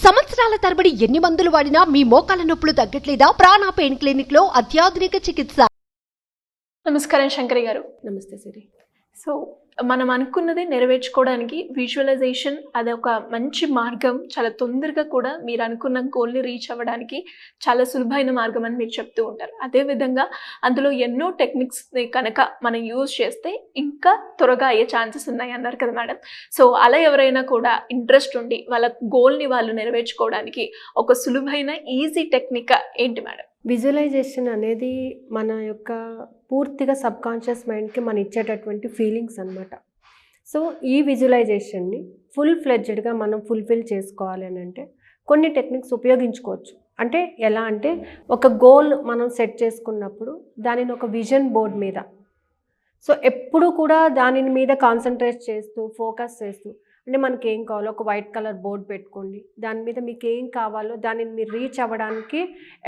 సంవత్సరాల తరబడి ఎన్ని మందులు వాడినా మీ మోకాల నొప్పులు తగ్గట్లేదా? ప్రాణ పెయిన్ క్లినిక్ లో అత్యాధునిక చికిత్స. నమస్కారం శంకరి గారు. నమస్తే సిరి. సో మనం అనుకున్నది నెరవేర్చుకోవడానికి విజువలైజేషన్ అదొక మంచి మార్గం. చాలా తొందరగా కూడా మీరు అనుకున్న గోల్ని రీచ్ అవ్వడానికి చాలా సులభమైన మార్గం అని మీరు చెప్తూ ఉంటారు. అదేవిధంగా అందులో ఎన్నో టెక్నిక్స్ని కనుక మనం యూజ్ చేస్తే ఇంకా త్వరగా అయ్యే ఛాన్సెస్ ఉన్నాయి అన్నారు కదా మేడం. సో అలా ఎవరైనా కూడా ఇంట్రెస్ట్ ఉండి వాళ్ళ గోల్ని వాళ్ళు నెరవేర్చుకోవడానికి ఒక సులువైన ఈజీ టెక్నిక్ ఏంటి మేడం? విజువలైజేషన్ అనేది మన యొక్క పూర్తిగా సబ్కాన్షియస్ మైండ్కి మనం ఇచ్చేటటువంటి ఫీలింగ్స్ అనమాట. సో ఈ విజువలైజేషన్ని ఫుల్ ఫ్లెడ్జ్డ్గా మనం ఫుల్ఫిల్ చేసుకోవాలి అని అంటే కొన్ని టెక్నిక్స్ ఉపయోగించుకోవచ్చు. అంటే ఎలా అంటే ఒక గోల్ మనం సెట్ చేసుకున్నప్పుడు దానిని ఒక విజన్ బోర్డ్ మీద, సో ఎప్పుడు కూడా దాని మీద కాన్సన్ట్రేట్ చేస్తూ ఫోకస్ చేస్తూ, అంటే మనకి ఏం కావాలో ఒక వైట్ కలర్ బోర్డ్ పెట్టుకోండి. దాని మీద మీకు ఏం కావాలో దానిని మీరు రీచ్ అవ్వడానికి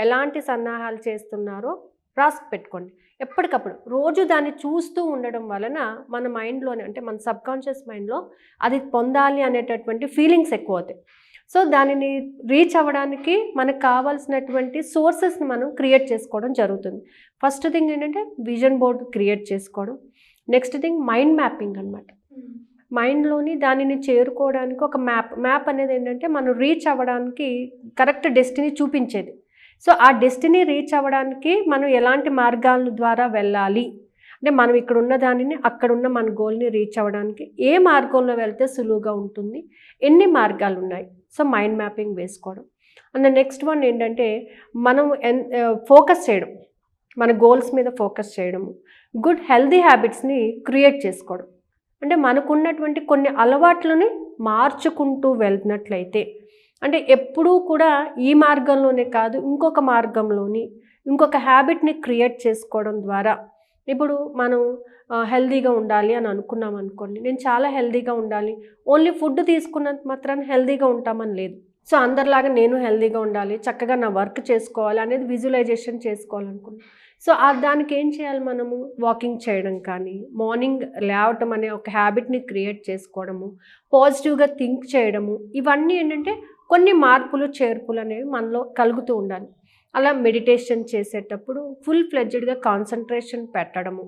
ఎలాంటి సన్నాహాలు చేస్తున్నారో రాసి పెట్టుకోండి. ఎప్పటికప్పుడు రోజు దాన్ని చూస్తూ ఉండడం వలన మన మైండ్లోనే, అంటే మన సబ్కాన్షియస్ మైండ్లో అది పొందాలి అనేటటువంటి ఫీలింగ్స్ ఎక్కువ అవుతాయి. సో దానిని రీచ్ అవ్వడానికి మనకు కావాల్సినటువంటి సోర్సెస్ని మనం క్రియేట్ చేసుకోవడం జరుగుతుంది. ఫస్ట్ థింగ్ ఏంటంటే విజన్ బోర్డ్ క్రియేట్ చేసుకోవడం. నెక్స్ట్ థింగ్ మైండ్ మ్యాపింగ్ అనమాట. మైండ్లోని దానిని చేరుకోవడానికి ఒక మ్యాప్ అనేది ఏంటంటే మనం రీచ్ అవ్వడానికి కరెక్ట్ డెస్టినీ చూపించేది. సో ఆ డెస్టినీ రీచ్ అవ్వడానికి మనం ఎలాంటి మార్గాల ద్వారా వెళ్ళాలి, అంటే మనం ఇక్కడ ఉన్న దానిని అక్కడున్న మన గోల్ని రీచ్ అవ్వడానికి ఏ మార్గంలో వెళ్తే సులువుగా ఉంటుంది, ఎన్ని మార్గాలు ఉన్నాయి. సో మైండ్ మ్యాపింగ్ వేసుకోవడం. అండ్ నెక్స్ట్ వన్ ఏంటంటే మనం ఫోకస్ చేయడం, మన గోల్స్ మీద ఫోకస్ చేయడము. గుడ్ హెల్దీ హ్యాబిట్స్ని క్రియేట్ చేసుకోవడం. అంటే మనకున్నటువంటి కొన్ని అలవాట్లని మార్చుకుంటూ వెళ్తున్నట్లయితే, అంటే ఎప్పుడూ కూడా ఈ మార్గంలోనే కాదు ఇంకొక మార్గంలోని ఇంకొక హ్యాబిట్ని క్రియేట్ చేసుకోవడం ద్వారా, ఇప్పుడు మనం హెల్దీగా ఉండాలి అని అనుకున్నాం అనుకోండి, నేను చాలా హెల్దీగా ఉండాలి, ఓన్లీ ఫుడ్ తీసుకున్నంత మాత్రాన హెల్దీగా ఉంటామని లేదు. సో అందరిలాగా నేను హెల్దీగా ఉండాలి, చక్కగా నా వర్క్ చేసుకోవాలి అనేది విజువలైజేషన్ చేసుకోవాలనుకున్నాను. సో దానికి ఏం చేయాలి, మనము వాకింగ్ చేయడం కానీ, మార్నింగ్ లేవటం అనే ఒక హ్యాబిట్ని క్రియేట్ చేసుకోవడము, పాజిటివ్గా థింక్ చేయడము, ఇవన్నీ ఏంటంటే కొన్ని మార్పులు చేర్పులు అనేవి మనలో కలుగుతూ ఉండాలి. అలా మెడిటేషన్ చేసేటప్పుడు ఫుల్ ఫ్లెడ్జ్డ్గా కాన్సన్ట్రేషన్ పెట్టడము.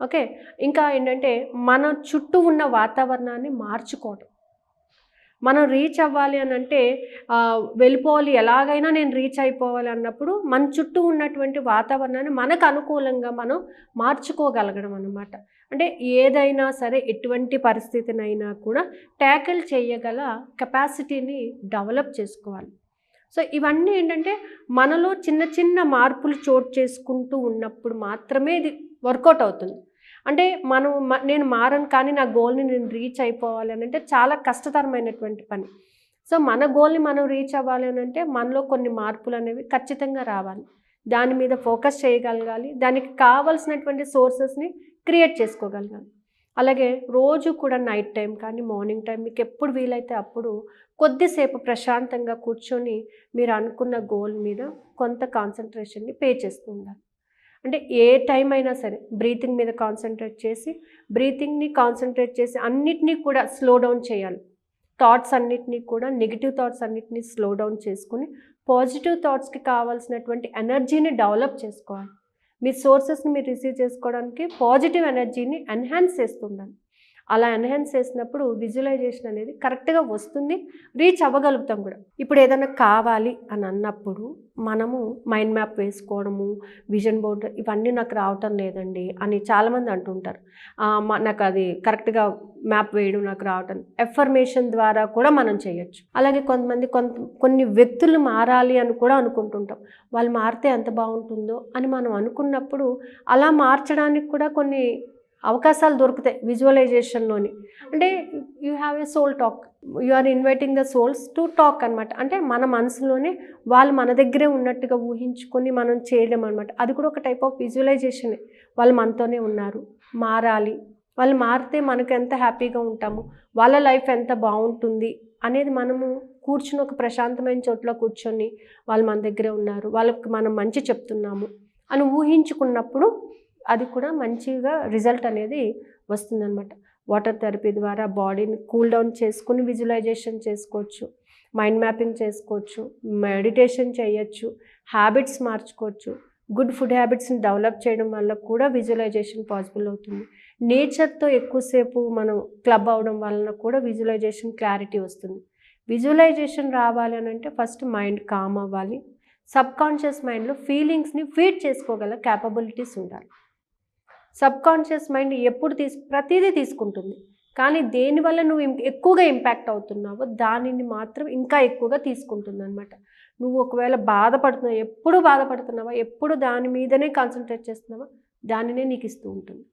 ఓకే, ఇంకా ఏంటంటే మన చుట్టూ ఉన్న వాతావరణాన్ని మార్చుకోవడం. మనం రీచ్ అవ్వాలి అని అంటే వెళ్ళిపోవాలి, ఎలాగైనా నేను రీచ్ అయిపోవాలి అన్నప్పుడు మన చుట్టూ ఉన్నటువంటి వాతావరణాన్ని మనకు అనుకూలంగా మనం మార్చుకోగలగడం అన్నమాట. అంటే ఏదైనా సరే ఎటువంటి పరిస్థితినైనా కూడా ట్యాకిల్ చేయగల కెపాసిటీని డెవలప్ చేసుకోవాలి. సో ఇవన్నీ ఏంటంటే మనలో చిన్న చిన్న మార్పులు చోటు చేసుకుంటూ ఉన్నప్పుడు మాత్రమే ఇది వర్కౌట్ అవుతుంది. అంటే నేను మారను కానీ నా గోల్ని నేను రీచ్ అయిపోవాలి అని అంటే చాలా కష్టతరమైనటువంటి పని. సో మన గోల్ని మనం రీచ్ అవ్వాలి అని అంటే మనలో కొన్ని మార్పులు అనేవి ఖచ్చితంగా రావాలి. దాని మీద ఫోకస్ చేయగలగాలి, దానికి కావాల్సినటువంటి సోర్సెస్ని క్రియేట్ చేసుకోగలగాలి. అలాగే రోజు కూడా నైట్ టైం కానీ మార్నింగ్ టైం మీకు ఎప్పుడు వీలైతే అప్పుడు కొద్దిసేపు ప్రశాంతంగా కూర్చొని మీరు అనుకున్న గోల్ మీద కొంత కాన్సన్ట్రేషన్ని పే చేస్తూ ఉండాలి. అంటే ఏ టైం అయినా సరే బ్రీతింగ్ మీద కాన్సన్ట్రేట్ చేసి, బ్రీతింగ్ని కాన్సన్ట్రేట్ చేసి అన్నిటినీ కూడా స్లో డౌన్ చేయాలి. థాట్స్ అన్నిటినీ కూడా, నెగిటివ్ థాట్స్ అన్నిటినీ స్లో డౌన్ చేసుకుని పాజిటివ్ థాట్స్కి కావాల్సినటువంటి ఎనర్జీని డెవలప్ చేసుకోవాలి. మీ సోర్సెస్ని మీరు రిసీవ్ చేసుకోవడానికి పాజిటివ్ ఎనర్జీని ఎన్హాన్స్ చేస్తుండాలి. అలా ఎన్హాన్స్ చేసినప్పుడు విజువలైజేషన్ అనేది కరెక్ట్గా వస్తుంది, రీచ్ అవ్వగలుగుతాం కూడా. ఇప్పుడు ఏదైనా కావాలి అని అన్నప్పుడు మనము మైండ్ మ్యాప్ వేసుకోవడము, విజన్ బోర్డ్ ఇవన్నీ నాకు రావటం లేదండి అని చాలామంది అంటుంటారు. నాకు అది కరెక్ట్గా మ్యాప్ వేయడం నాకు రావటం. ఎఫర్మేషన్ ద్వారా కూడా మనం చేయొచ్చు. అలాగే కొంతమంది కొన్ని వ్యక్తులు మారాలి అని కూడా అనుకుంటుంటాం. వాళ్ళు మారితే ఎంత బాగుంటుందో అని మనం అనుకున్నప్పుడు అలా మార్చడానికి కూడా కొన్ని అవకాశాలు దొరుకుతాయి విజువలైజేషన్లోని. అంటే you have a soul talk, you are inviting the souls to talk అనమాట. అంటే మన మనసులోనే వాళ్ళు మన దగ్గరే ఉన్నట్టుగా ఊహించుకొని మనం చేయడం అనమాట. అది కూడా ఒక టైప్ ఆఫ్ విజువలైజేషనే. వాళ్ళు మనతోనే ఉన్నారు, మారాలి, వాళ్ళు మారితే మనకు ఎంత హ్యాపీగా ఉంటాము, వాళ్ళ లైఫ్ ఎంత బాగుంటుంది అనేది మనము కూర్చుని ఒక ప్రశాంతమైన చోట్ల కూర్చొని వాళ్ళు మన దగ్గరే ఉన్నారు, వాళ్ళకి మనం మంచి చెప్తున్నాము అని ఊహించుకున్నప్పుడు అది కూడా మంచిగా రిజల్ట్ అనేది వస్తుందన్నమాట. వాటర్ థెరపీ ద్వారా బాడీని కూల్ డౌన్ చేసుకుని విజువలైజేషన్ చేసుకోవచ్చు. మైండ్ మ్యాపింగ్ చేసుకోవచ్చు, మెడిటేషన్ చేయొచ్చు, హ్యాబిట్స్ మార్చుకోవచ్చు. గుడ్ ఫుడ్ హ్యాబిట్స్ని డెవలప్ చేయడం వల్ల కూడా విజువలైజేషన్ పాసిబుల్ అవుతుంది. నేచర్తో ఎక్కువసేపు మనం క్లబ్ అవడం వలన కూడా విజువలైజేషన్ క్లారిటీ వస్తుంది. విజువలైజేషన్ రావాలి అని అంటే ఫస్ట్ మైండ్ కామ్ అవ్వాలి. సబ్కాన్షియస్ మైండ్లో ఫీలింగ్స్ని ఫీడ్ చేసుకోగల క్యాపబిలిటీస్ ఉండాలి. సబ్కాన్షియస్ మైండ్ ఎప్పుడు ప్రతిదీ తీసుకుంటుంది, కానీ దేనివల్ల నువ్వు ఎక్కువగా ఇంపాక్ట్ అవుతున్నావో దానిని మాత్రం ఇంకా ఎక్కువగా తీసుకుంటుంది అనమాట. నువ్వు ఒకవేళ బాధపడుతున్నావు, ఎప్పుడు బాధపడుతున్నావా, ఎప్పుడు దాని మీదనే కాన్సన్ట్రేట్ చేస్తున్నావా, దానినే నీకు ఇస్తూ ఉంటుంది.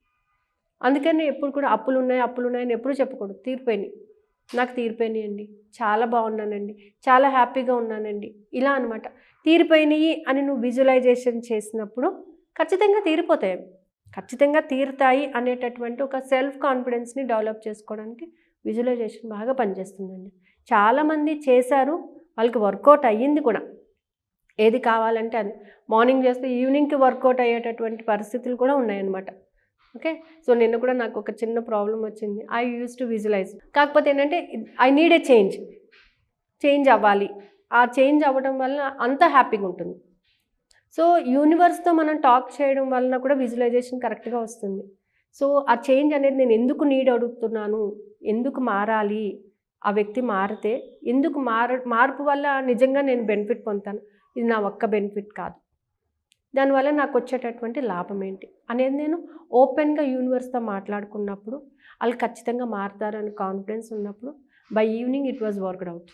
అందుకని ఎప్పుడు కూడా అప్పులు ఉన్నాయని ఎప్పుడు చెప్పకూడదు. తీరిపోయినాయి, నాకు తీరిపోయినాయి అండి, చాలా బాగున్నానండి, చాలా హ్యాపీగా ఉన్నానండి, ఇలా అనమాట. తీరిపోయినాయి అని నువ్వు విజువలైజేషన్ చేసినప్పుడు ఖచ్చితంగా తీరిపోతాయి, ఖచ్చితంగా తీరుతాయి అనేటటువంటి ఒక సెల్ఫ్ కాన్ఫిడెన్స్ని డెవలప్ చేసుకోవడానికి విజువలైజేషన్ బాగా పనిచేస్తుందండి. చాలామంది చేశారు, వాళ్ళకి వర్కౌట్ అయ్యింది కూడా. ఏది కావాలంటే అది మార్నింగ్ చేస్తే ఈవినింగ్కి వర్కౌట్ అయ్యేటటువంటి పరిస్థితులు కూడా ఉన్నాయన్నమాట. ఓకే, సో నిన్న కూడా నాకు ఒక చిన్న ప్రాబ్లం వచ్చింది. ఐ యూస్ టు విజువలైజ్, కాకపోతే ఏంటంటే ఐ నీడ్ ఏ చేంజ్ అవ్వాలి. ఆ చేంజ్ అవ్వడం వల్ల అంత హ్యాపీగా ఉంటుంది. సో యూనివర్స్తో మనం టాక్ చేయడం వలన కూడా విజువలైజేషన్ కరెక్ట్గా వస్తుంది. సో ఆ చేంజ్ అనేది నేను ఎందుకు నీడ్ అడుగుతున్నాను, ఎందుకు మారాలి, ఆ వ్యక్తి మారితే ఎందుకు మార్పు వల్ల నిజంగా నేను బెనిఫిట్ పొందుతాను, ఇది నా ఒక్క బెనిఫిట్ కాదు, దానివల్ల నాకు వచ్చేటటువంటి లాభం ఏంటి అనేది నేను ఓపెన్గా యూనివర్స్తో మాట్లాడుకున్నప్పుడు వాళ్ళు ఖచ్చితంగా మారుతారని కాన్ఫిడెన్స్ ఉన్నప్పుడు by evening it was worked out.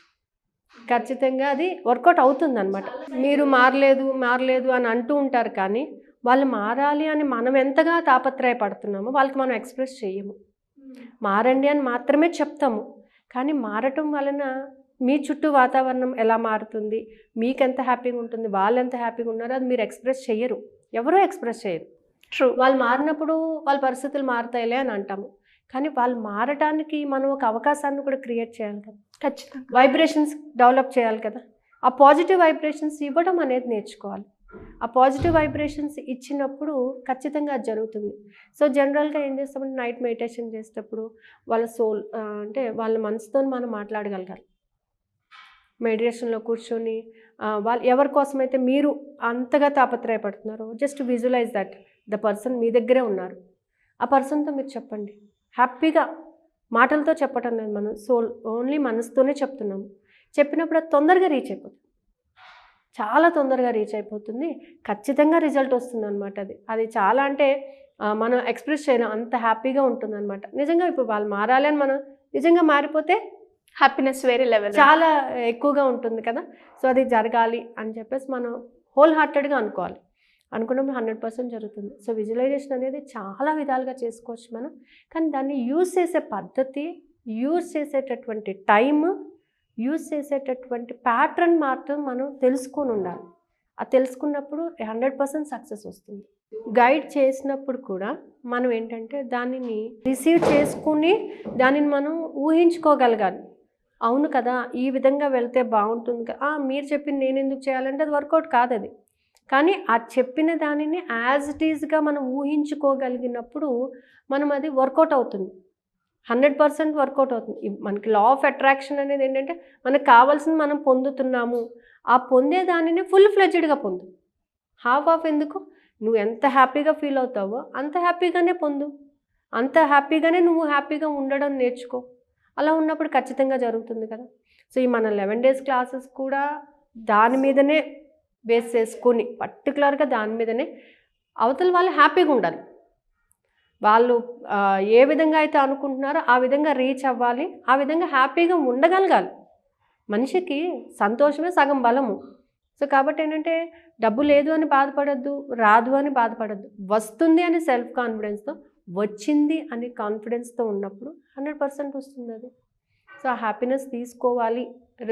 ఖచ్చితంగా అది వర్కౌట్ అవుతుందన్నమాట. మీరు మారలేదు అని అంటూ ఉంటారు, కానీ వాళ్ళు మారాలి అని మనం ఎంతగా తాపత్రయపడుతున్నామో వాళ్ళకి మనం ఎక్స్ప్రెస్ చేయము. మారండి అని మాత్రమే చెప్తాము, కానీ మారటం వలన మీ చుట్టూ వాతావరణం ఎలా మారుతుంది, మీకు ఎంత హ్యాపీగా ఉంటుంది, వాళ్ళు ఎంత హ్యాపీగా ఉన్నారో అది మీరు ఎక్స్ప్రెస్ చేయరు, ఎవరూ ఎక్స్ప్రెస్ చేయరు. ట్రూ. వాళ్ళు మారినప్పుడు వాళ్ళ పరిస్థితులు మారుతాయిలే అని అంటాము, కానీ వాళ్ళు మారటానికి మనం ఒక అవకాశాన్ని కూడా క్రియేట్ చేయాలి కదా, ఖచ్చితంగా వైబ్రేషన్స్ డెవలప్ చేయాలి కదా. ఆ పాజిటివ్ వైబ్రేషన్స్ ఇవ్వడం అనేది నేర్చుకోవాలి. ఆ పాజిటివ్ వైబ్రేషన్స్ ఇచ్చినప్పుడు ఖచ్చితంగా అది జరుగుతుంది. సో జనరల్గా ఏం చేస్తామంటే నైట్ మెడిటేషన్ చేసేటప్పుడు వాళ్ళ సోల్ అంటే వాళ్ళ మనసుతో మనం మాట్లాడగలగాలి. మెడిటేషన్లో కూర్చొని వాళ్ళు ఎవరి కోసమైతే మీరు అంతగా తాపత్రయపడుతున్నారో just visualise that the person మీ దగ్గరే ఉన్నారు. ఆ పర్సన్తో మీరు చెప్పండి హ్యాపీగా. మాటలతో చెప్పటం లేదు, మనం సోల్ ఓన్లీ మనసుతోనే చెప్తున్నాము. చెప్పినప్పుడు అది తొందరగా రీచ్ అయిపోతుంది, చాలా తొందరగా రీచ్ అయిపోతుంది, ఖచ్చితంగా రిజల్ట్ వస్తుంది అనమాట. అది చాలా అంటే మనం ఎక్స్ప్రెస్ చేయడం అంత హ్యాపీగా ఉంటుంది అనమాట. నిజంగా ఇప్పుడు వాళ్ళు మారాలి అని మనం నిజంగా మారిపోతే హ్యాపీనెస్ వేరే లెవెల్ చాలా ఎక్కువగా ఉంటుంది కదా. సో అది జరగాలి అని చెప్పేసి మనం హోల్ హార్టెడ్గా అనుకోవాలి. అనుకున్నప్పుడు 100% జరుగుతుంది. సో విజువలైజేషన్ అనేది చాలా విధాలుగా చేసుకోవచ్చు మనం, కానీ దాన్ని యూజ్ చేసే పద్ధతి, యూజ్ చేసేటటువంటి టైం, యూజ్ చేసేటటువంటి ప్యాటర్న్ మాత్రం మనం తెలుసుకొని ఉండాలి. అది తెలుసుకున్నప్పుడు 100% సక్సెస్ వస్తుంది. గైడ్ చేసినప్పుడు కూడా మనం ఏంటంటే దానిని రిసీవ్ చేసుకుని దానిని మనం ఊహించుకోగలగాలి. అవును కదా, ఈ విధంగా వెళ్తే బాగుంటుంది కదా, మీరు చెప్పింది నేను ఎందుకు చేయాలంటే అది వర్కౌట్ కాదు. అది కానీ ఆ చెప్పిన దానిని యాజ్ ఇట్ ఈజ్గా మనం ఊహించుకోగలిగినప్పుడు మనం అది వర్కౌట్ అవుతుంది, 100% వర్కౌట్ అవుతుంది. మనకి లా ఆఫ్ అట్రాక్షన్ అనేది ఏంటంటే మనకు కావాల్సింది మనం పొందుతున్నాము, ఆ పొందే దానిని ఫుల్ ఫ్లెడ్జ్డ్గా పొందు. హాఫ్ ఆఫ్ ఎందుకు, నువ్వు ఎంత హ్యాపీగా ఫీల్ అవుతావో అంత హ్యాపీగానే పొందు, అంత హ్యాపీగానే నువ్వు హ్యాపీగా ఉండడం నేర్చుకో. అలా ఉన్నప్పుడు ఖచ్చితంగా జరుగుతుంది కదా. సో ఈ మన 11 days క్లాసెస్ కూడా దాని మీదనే బేస్ చేసుకొని పర్టికులర్గా దాని మీదనే అవతల వాళ్ళు హ్యాపీగా ఉండాలి. వాళ్ళు ఏ విధంగా అయితే అనుకుంటున్నారో ఆ విధంగా రీచ్ అవ్వాలి, ఆ విధంగా హ్యాపీగా ఉండగలగాలి. మనిషికి సంతోషమే సగం బలము. సో కాబట్టి ఏంటంటే డబ్బు లేదు అని బాధపడద్దు, రాదు అని బాధపడద్దు, వస్తుంది అని సెల్ఫ్ కాన్ఫిడెన్స్తో, వచ్చింది అని కాన్ఫిడెన్స్తో ఉన్నప్పుడు 100% వస్తుంది అది. సో ఆ హ్యాపీనెస్ తీసుకోవాలి.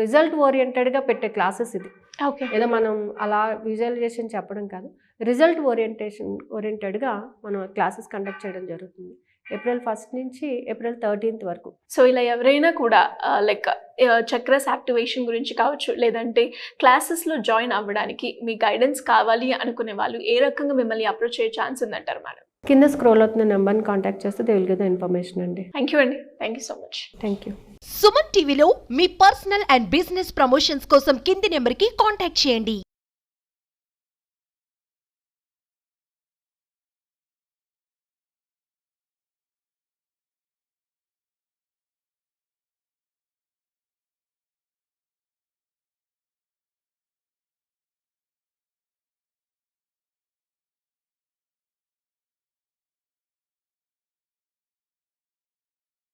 రిజల్ట్ ఓరియంటెడ్గా పెట్టే క్లాసెస్ ఇది. ఓకే, ఏదో మనం అలా విజువలైజేషన్ చెప్పడం కాదు, రిజల్ట్ ఓరియంటెడ్గా మనం క్లాసెస్ కండక్ట్ చేయడం జరుగుతుంది. April 1st నుంచి April 13th వరకు. సో ఇలా ఎవరైనా కూడా లైక్ చక్రస్ యాక్టివేషన్ గురించి కావచ్చు, లేదంటే క్లాసెస్లో జాయిన్ అవ్వడానికి మీ గైడెన్స్ కావాలి అనుకునే వాళ్ళు ఏ రకంగా మిమ్మల్ని అప్రోచ్ అయ్యే ఛాన్స్ ఉందంటారు మేడం? కింద స్క్రోల్ అవుతున్న నెంబర్ని కాంటాక్ట్ చేస్తే they will give the information అండి. థ్యాంక్ యూ అండి, thank you so much. Thank you. Suman టీవీలో మీ పర్సనల్ అండ్ బిజినెస్ ప్రమోషన్స్ కోసం కింది నెంబర్కి కాంటాక్ట్ చేయండి.